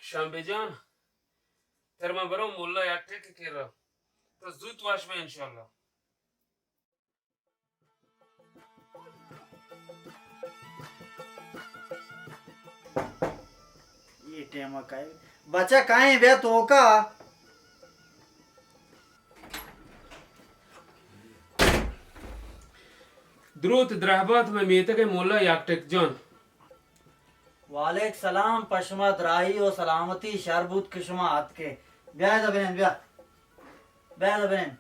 Şambecan, terma baro mulla yakte ke kira. To zut wash me inşallah. ये टेमा का है बच्चा काहे बे तो का Drut drahbat me miyete ke mulla yakte John. वालेक सलाम पशमत राही और सलामती शरबूत किशमा हाथ के ब्याह दा बहन ब्याह दा बहन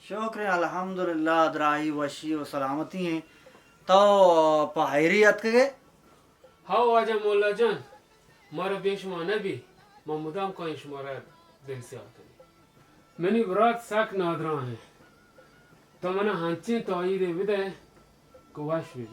शुक्र है अल्हम्दुलिल्लाह दराही वशी और सलामती हैं तो पहाड़ियत के How aja mulla John? Mara beşma nabi. Mamudam ko işmara dil se aate. Meni brat sak nadran hai. To mana hanchi to ayi de vide ko wash be.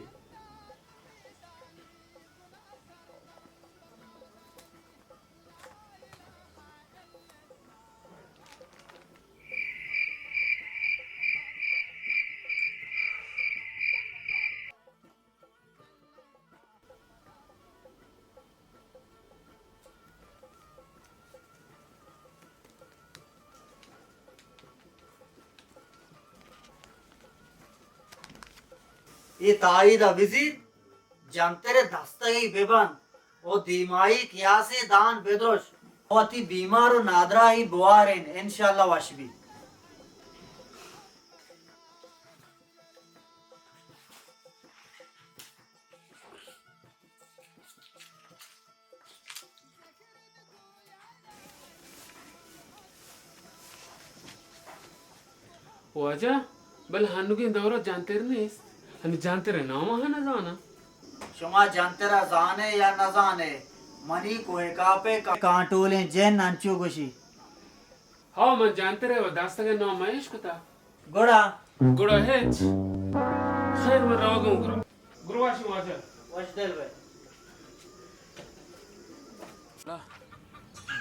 ये ताईद अविजी जमतेरे दस्तगी बेबन ओ दिमाई कियासे दान बेदोश ओ अति बीमार और नादरा ही बुआरेन इंशाल्लाह वशबी O aja bal hanu ke dawra jante नहीं. हम जानते रहे ना वहाँ ना जाना. शुमा जंतेरा जाने या न जाने मनी कोहे कापे कांटोले जैन अंचू गुशी हाँ मैं जानते रहे वो दास्ता के नाम महेश को था. गोड़ा गुड़ा है. खैर मैं रोगों गुरु. गुरुवाशी वाजा. वशदेल बे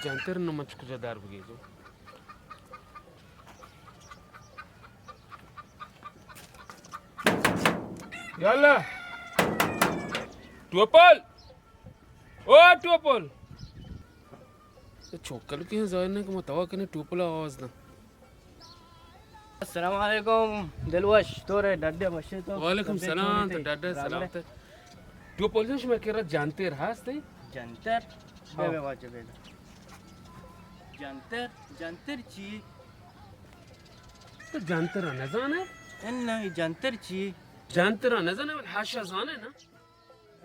जानते रहे ना मच कुछ दार बगी जो. याल्ला. टोपल. ओ टोपल. ये चौकल के हैं ज़ाहिर नहीं कि मैं तवा करने टोपल आवाज़ ना. अस्सलाम वालेकुम दिलवश तोरे डड्डे मशे तो वालेकुम सलाम तो डर सलाम तो टोपल जो मैं कह रहा जानते रहा थे. जंतर बे वाजे बे जंतर जंतर ची तो जानते रहा न जाने. इन्ना जंतर ची जानते रहा न जाने बल हाशा जाने ना.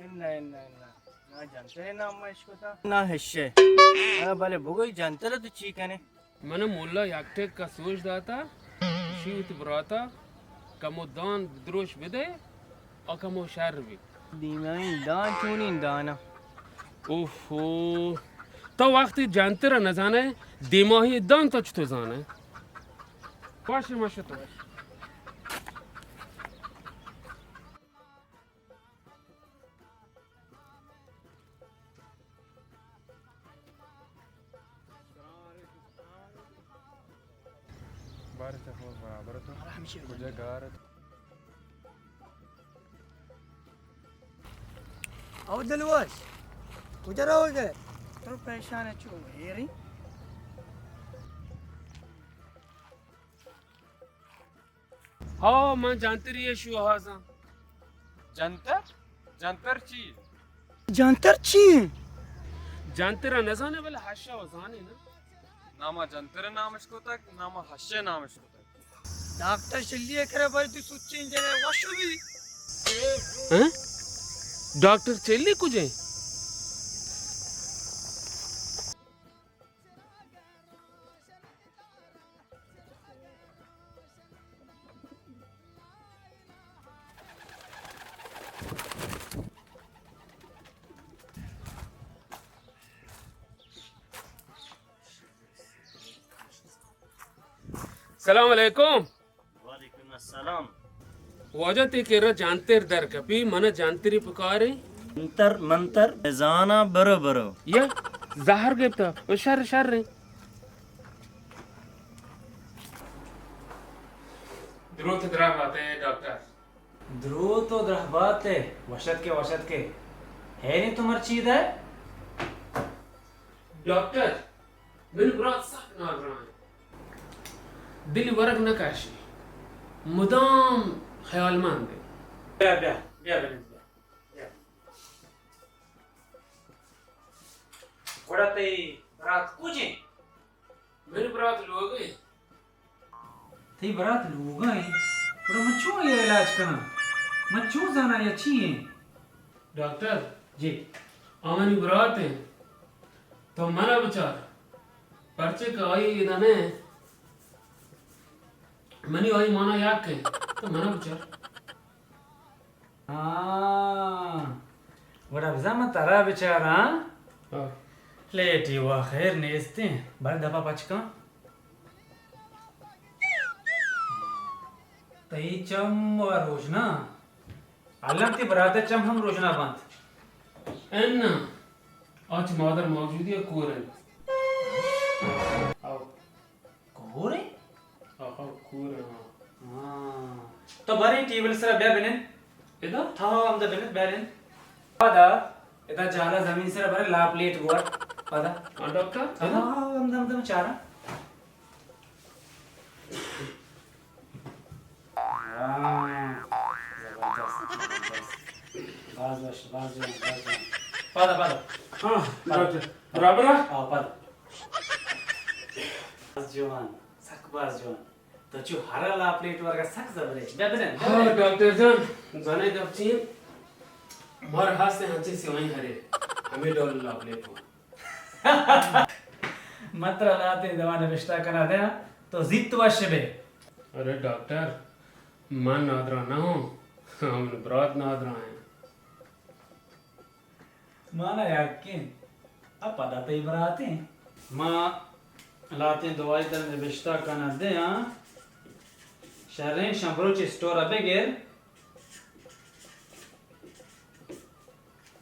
इन्ना इन्ना इन्ना ना जंतर है ना अम्मा इसको था ना हिस्से ना भले भुगोई जंतर तो ची कने मैंने मुल्ला याक्टे का सोच दाता शीत बराता कमो दान द्रोश बिदे और कमो शर भी. दीमाई दान चूनी दाना ओहो तो वक्त जानते रहा न जाने दिमाही दान तो चुतो जाने. पाशे माशे तो बारह तक बराबर तो मुझे घर आओ दिलवश उधर आओ इधर तो परेशान है चो हेरी हाँ मैं जानते रही है शू हाजा. जंतर जंतर चीज जंतर ची जानते रहा न जाने बल हाशा हो जाने ना. नामा जंतर नाम इसको तक नामा हश्य नाम इसको तक डॉक्टर चलिए करे पर तू सुच्ची जने वश भी हैं डॉक्टर चेली कुछ सलाम अलैकुम. वालेकुम अस्सलाम वजह ते केरा जानते दर कपी मन जानते री पुकारे मंतर मंतर जाना बरो बरो ये ज़ाहर गिफ्ता वो शर शर रे द्रुत द्रव आते हैं डॉक्टर। ध्रुव तो द्रहबात है वशत के है नहीं तुम्हारी चीज है। डॉक्टर मेरी बरात सख्त नादरा है, दिल वर्ग न काशी, मुदाम ख्यालमंद है। ब्या ब्या ब्या ब्या बड़ा ते रात कुछ मेरी बरात लोग हैं। थी बरात लोग हैं बड़ा मच्छों ये इलाज करना मच्छों जाना ये अच्छी है डॉक्टर जी। आमनी बरात है तो मना बचार पर्चे का आई इधने मनी आई माना याक के तो मना बचार। हाँ बड़ा बिजामा तारा बेचारा लेटी हुआ खैर नेस्ते बड़ा दफा पचका तई चम और रोजना अल्लाह की बरात चम हम रोजना बंद एन आज मादर मौजूदी है कोरन आओ कोरे आओ कोरन हाँ तो बारे टेबल सर बे बने इधर था हम द बने बैलेंस पदा इता जाला जमीन सर बारे ला प्लेट गोर पदा हाँ डॉक्टर हाँ हम चारा पदा पदा हाँ डॉक्टर बराबर है। हाँ पदा जवान सकबाज जवान तो जो हरा ला प्लेट वर्गा सक जबरे बेबने हाँ डॉक्टर जान जाने दब चीन मार हाथ से हंचे से वहीं हरे हमें डॉल लाभ ले तो मात्र लाते दवाने विश्ता करा दे तो जित वशबे अरे डॉक्टर मन नादरा ना हो हम बरात नादरा है। माना यकीन अब पता तो ही बराते माँ लाते दवाई दर में विश्ता करा दे हाँ शहरें शंबरोच स्टोर अबे गेर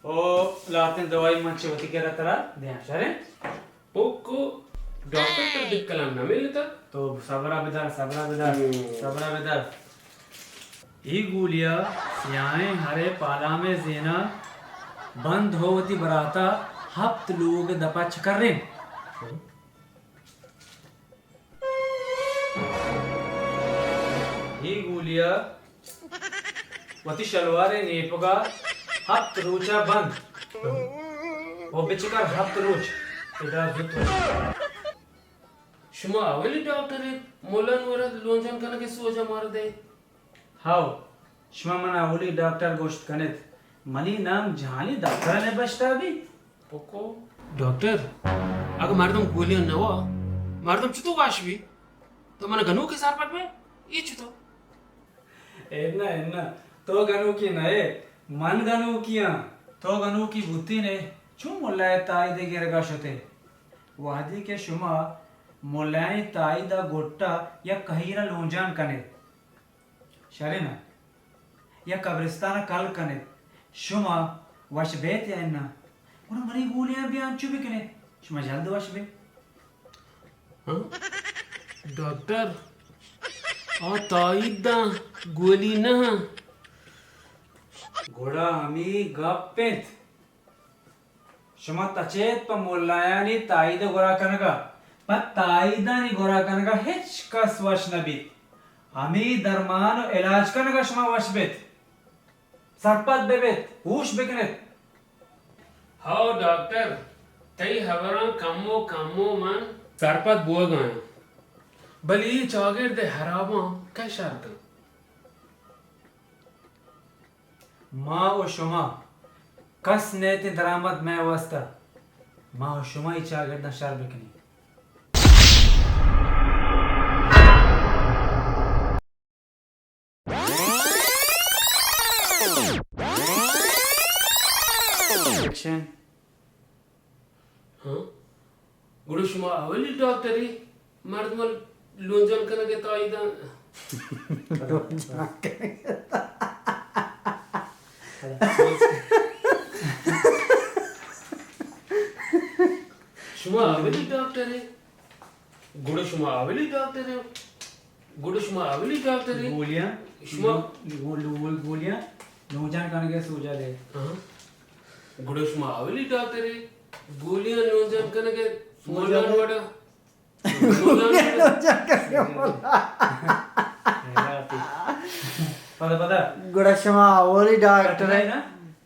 ओ लाते दवाई मंचे होती के रतरा दे शहरें ओको डॉक्टर का दिक कलाम ना मिलता तो सबरा बेदार ही गुलिया सियाएं हरे पाला में जेना बंद होती बराता हफ्त लोग दपा चकर रे ही गुलिया वती शलवारे नेपगा हफ्त रोचा बंद वो बिचकर हफ्त रोच इधर जुत शुमा अवली डॉक्टर है मोलन वरद लोंजन कन के सोजा मार दे हाउ शुमा मना ओली डॉक्टर गोश्त कनेत मनी नाम झाली डॉक्टर ने बचता भी ओको डॉक्टर अगर मारदम गोलियां नवा मारदम चुतो वाश भी तो मन गनु के सार पट में ये चुतो एन्ना तो गनु की नए मन गनु किया तो गनु की बुद्धि ने चुम मोलाय ताई दे गिरगा शते वादी के शुमा मोलाय ताई दा गोट्टा या कहीरा लोंजान कने शरेना या कब्रिस्तान कल कने शुमा वश बेत या इन्ना उन मरी गोलियां भी आंचू भी कने शुमा जल्द वश बे हाँ डॉक्टर आ ताइदा गोली ना घोड़ा हमी गप्पेत शुमा तचेत प मोल्लायानी ताईद गोरा कनगा प ताईदानी गोरा कनगा हिच कस वश नबीत हमी दरमान इलाज कनगा शुमा वश बेत सरपत बेबेत होश बेकनेत हाउ डॉक्टर तई हवरा कम्मो कम्मो मन सरपत बुआ गए बली चौगेर दे हराबो क्या शर्त माँ ओ शुमा कस नेति दरामद मैं वस्ता माँ ओ शुमा ही चागेर दा शर बेकनी एक्शन हाँ गुरु शुमा अवली डॉक्टर ही मर्द मल लोंजन कन के ताइदा शुमा अवली डॉक्टर है गुरु शुमा अवली डॉक्टर है गुडुष्मा अवली डॉक्टर है गोलियां शुमा गोलियां नौजान कन के सूजा दे गुडुष्मा अवली डॉक्टर है गोलियां नोजन कन के मोलान वड़ा पता गुड़शमा ओली डॉक्टर है ना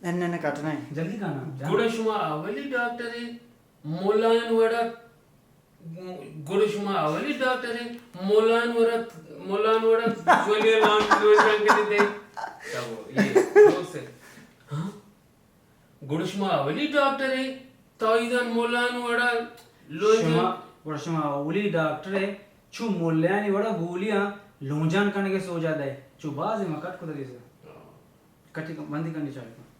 इन्ने कटना है जल्दी खाना गुडुष्मा अवली डॉक्टर है मोलान वड़ा गुडुष्मा अवली डॉक्टर है मोलान वड़ा गोलियां नोजन के दे तब ये दोस्त है हाँ गुडुष्मा अवली डॉक्टर है ताइदान मोलान वड़ा लोजन वर्षमा ओली डॉक्टर है छु मोल्यानी वड़ा गोलियां लोंजान करने के सो जाता है छु बाज में कट को दे से कटी मंदी करनी चाहिए